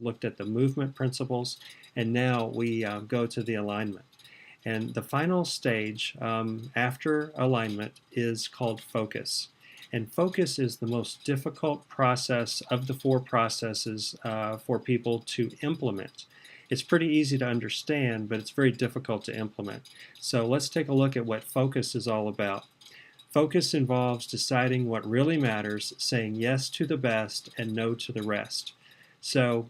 looked at the movement principles, and now we go to the alignment. And the final stage after alignment is called focus. And focus is the most difficult process of the four processes for people to implement. It's pretty easy to understand, but it's very difficult to implement. So let's take a look at what focus is all about. Focus involves deciding what really matters, saying yes to the best and no to the rest. So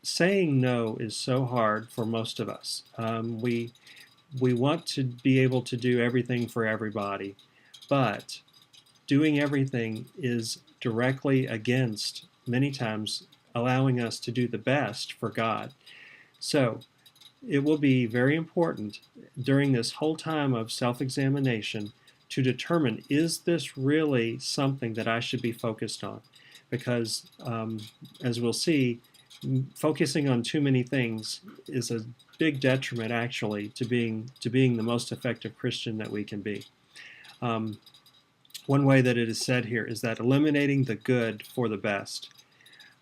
saying no is so hard for most of us. We want to be able to do everything for everybody, but doing everything is directly against, many times, allowing us to do the best for God. So it will be very important during this whole time of self-examination to determine, is this really something that I should be focused on? Because as we'll see, focusing on too many things is a big detriment actually to being the most effective Christian that we can be. One way that it is said here is that eliminating the good for the best.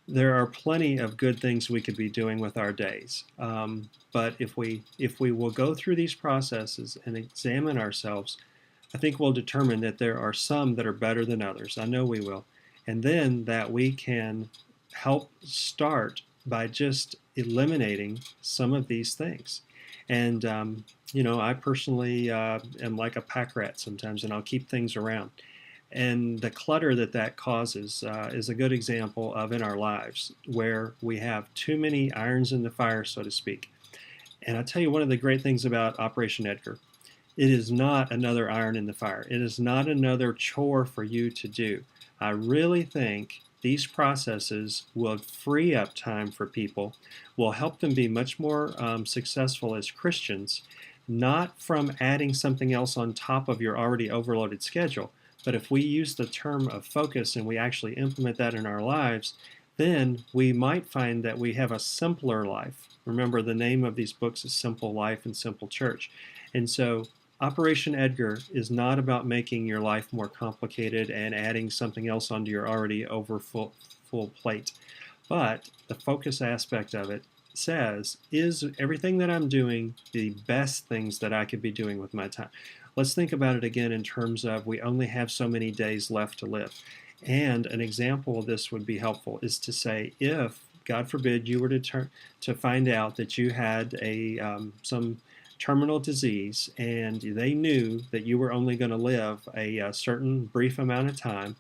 There are plenty of good things we could be doing with our days, but if we will go through these processes and examine ourselves, I think we'll determine that there are some that are better than others. I know we will. And then that we can help start by just eliminating some of these things. And, I personally am like a pack rat sometimes, and I'll keep things around. And the clutter that causes is a good example of in our lives where we have too many irons in the fire, so to speak. And I'll tell you one of the great things about Operation Edgar. It is not another iron in the fire. It is not another chore for you to do. I really think these processes will free up time for people, will help them be much more successful as Christians, not from adding something else on top of your already overloaded schedule. But if we use the term of focus and we actually implement that in our lives, then we might find that we have a simpler life. Remember, the name of these books is Simple Life and Simple Church. And so Operation Edgar is not about making your life more complicated and adding something else onto your already full plate. But the focus aspect of it says, is everything that I'm doing the best things that I could be doing with my time? Let's think about it again in terms of we only have so many days left to live. And an example of this would be helpful is to say, if, God forbid, you were to find out that you had some terminal disease and they knew that you were only going to live a certain brief amount of time,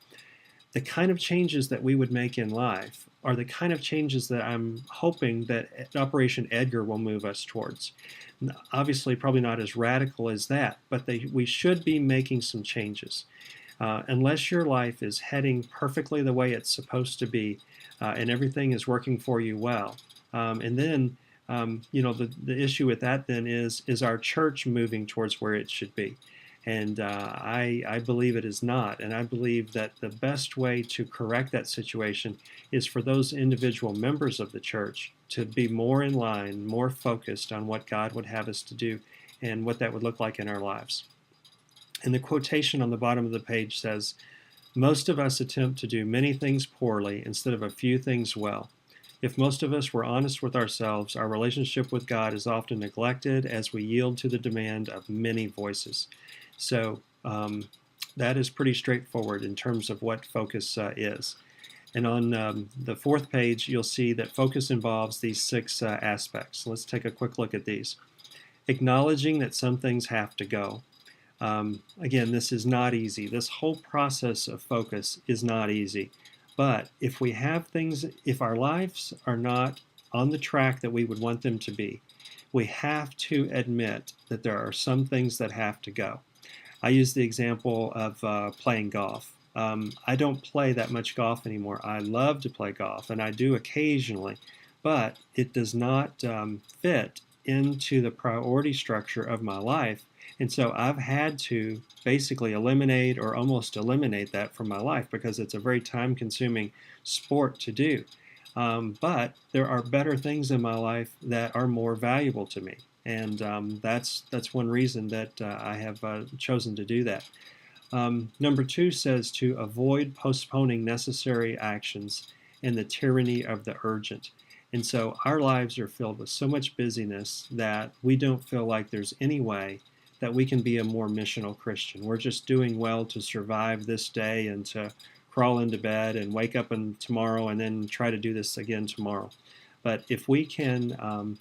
the kind of changes that we would make in life are the kind of changes that I'm hoping that Operation Edgar will move us towards. Obviously, probably not as radical as that, but we should be making some changes. Unless your life is heading perfectly the way it's supposed to be and everything is working for you well. And then the issue with that then is our church moving towards where it should be? And I believe it is not. And I believe that the best way to correct that situation is for those individual members of the church to be more in line, more focused on what God would have us to do and what that would look like in our lives. And the quotation on the bottom of the page says, "Most of us attempt to do many things poorly instead of a few things well. If most of us were honest with ourselves, our relationship with God is often neglected as we yield to the demand of many voices." So that is pretty straightforward in terms of what focus is. And on the fourth page, you'll see that focus involves these six aspects. Let's take a quick look at these. Acknowledging that some things have to go. Again, this is not easy. This whole process of focus is not easy. But if we have things, if our lives are not on the track that we would want them to be, we have to admit that there are some things that have to go. I use the example of playing golf. I don't play that much golf anymore. I love to play golf, and I do occasionally, but it does not fit into the priority structure of my life. And so I've had to basically eliminate or almost eliminate that from my life because it's a very time-consuming sport to do. But there are better things in my life that are more valuable to me. And that's one reason that I have chosen to do that. Number 2 says to avoid postponing necessary actions and the tyranny of the urgent. And so our lives are filled with so much busyness that we don't feel like there's any way that we can be a more missional Christian. We're just doing well to survive this day and to crawl into bed and wake up tomorrow and then try to do this again tomorrow. But if we can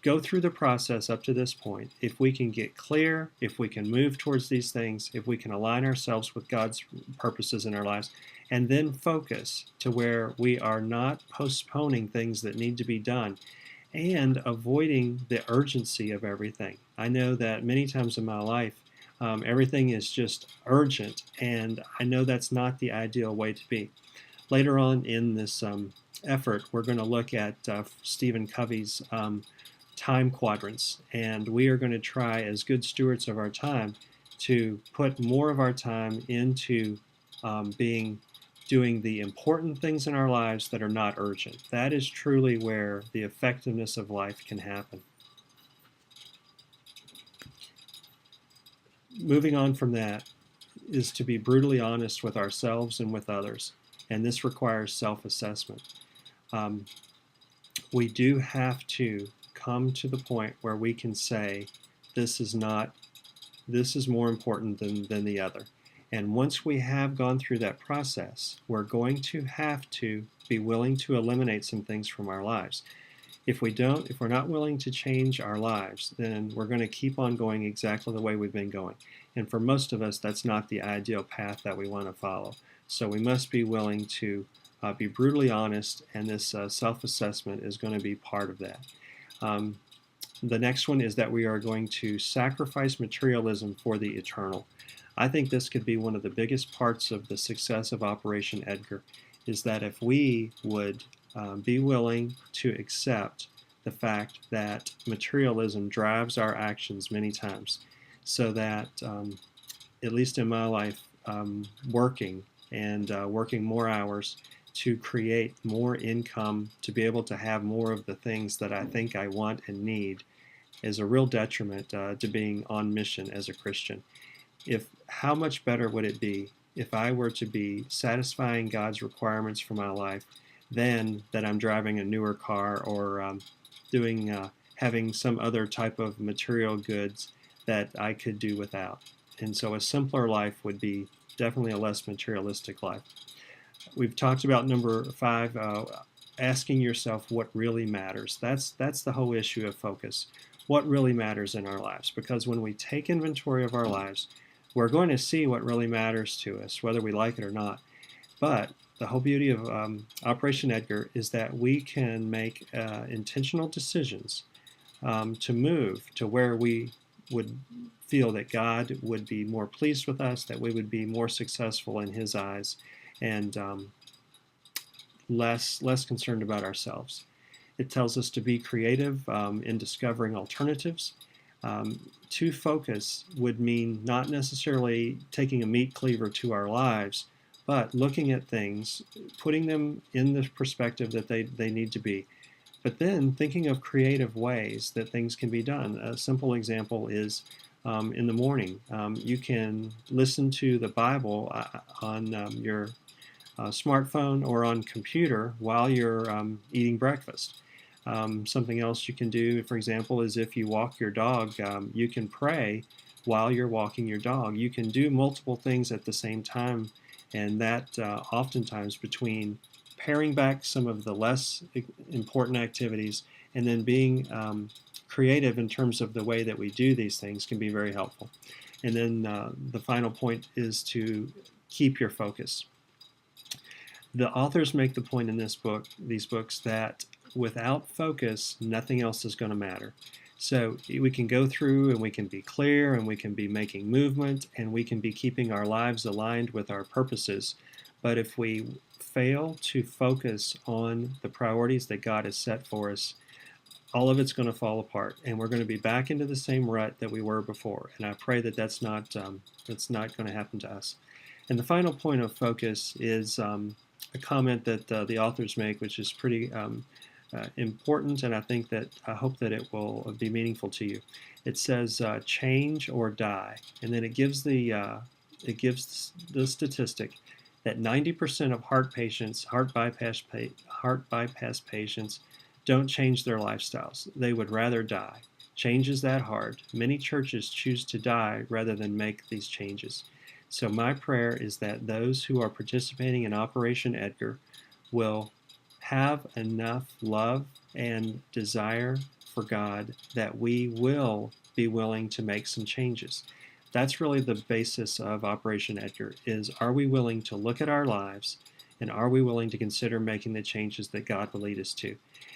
go through the process up to this point, if we can get clear, if we can move towards these things, if we can align ourselves with God's purposes in our lives, and then focus to where we are not postponing things that need to be done and avoiding the urgency of everything. I know that many times in my life, everything is just urgent, and I know that's not the ideal way to be. Later on in this effort, we're going to look at Stephen Covey's time quadrants, and we are going to try, as good stewards of our time, to put more of our time into doing the important things in our lives that are not urgent. That is truly where the effectiveness of life can happen. Moving on from that is to be brutally honest with ourselves and with others, and this requires self-assessment. We do have to come to the point where we can say, this is more important than the other. And once we have gone through that process, we're going to have to be willing to eliminate some things from our lives. If we're not willing to change our lives, then we're going to keep on going exactly the way we've been going. And for most of us, that's not the ideal path that we want to follow. So we must be willing to be brutally honest, and this self-assessment is going to be part of that. The next one is that we are going to sacrifice materialism for the eternal. I think this could be one of the biggest parts of the success of Operation Edgar, is that if we would be willing to accept the fact that materialism drives our actions many times, so that, at least in my life, working more hours to create more income, to be able to have more of the things that I think I want and need, is a real detriment to being on mission as a Christian. How much better would it be if I were to be satisfying God's requirements for my life than that I'm driving a newer car or having some other type of material goods that I could do without. And so a simpler life would be definitely a less materialistic life. We've talked about number 5, asking yourself what really matters. That's the whole issue of focus. What really matters in our lives? Because when we take inventory of our lives, we're going to see what really matters to us, whether we like it or not. But the whole beauty of Operation Edgar is that we can make intentional decisions to move to where we would feel that God would be more pleased with us, that we would be more successful in His eyes, and less concerned about ourselves. It tells us to be creative in discovering alternatives. To focus would mean not necessarily taking a meat cleaver to our lives, but looking at things, putting them in the perspective that they need to be, but then thinking of creative ways that things can be done. A simple example is in the morning. You can listen to the Bible on your smartphone or on computer while you're eating breakfast. Something else you can do, for example, is if you walk your dog, you can pray while you're walking your dog. You can do multiple things at the same time, and that oftentimes, between paring back some of the less important activities and then being creative in terms of the way that we do these things, can be very helpful. And then the final point is to keep your focus. The authors make the point in these books, that without focus, nothing else is going to matter. So we can go through and we can be clear and we can be making movement and we can be keeping our lives aligned with our purposes. But if we fail to focus on the priorities that God has set for us, all of it's going to fall apart, and we're going to be back into the same rut that we were before. And I pray that that's not going to happen to us. And the final point of focus is a comment that the authors make, which is pretty important, and I hope that it will be meaningful to you. It says, "Change or die," and then it gives the statistic that 90% of heart bypass patients don't change their lifestyles. They would rather die. Change is that hard. Many churches choose to die rather than make these changes. So my prayer is that those who are participating in Operation Edgar will have enough love and desire for God that we will be willing to make some changes. That's really the basis of Operation Edgar is, are we willing to look at our lives, and are we willing to consider making the changes that God will lead us to?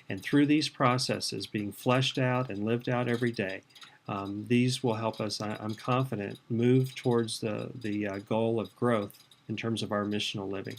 And through these processes being fleshed out and lived out every day, these will help us, I'm confident, move towards the goal of growth in terms of our missional living.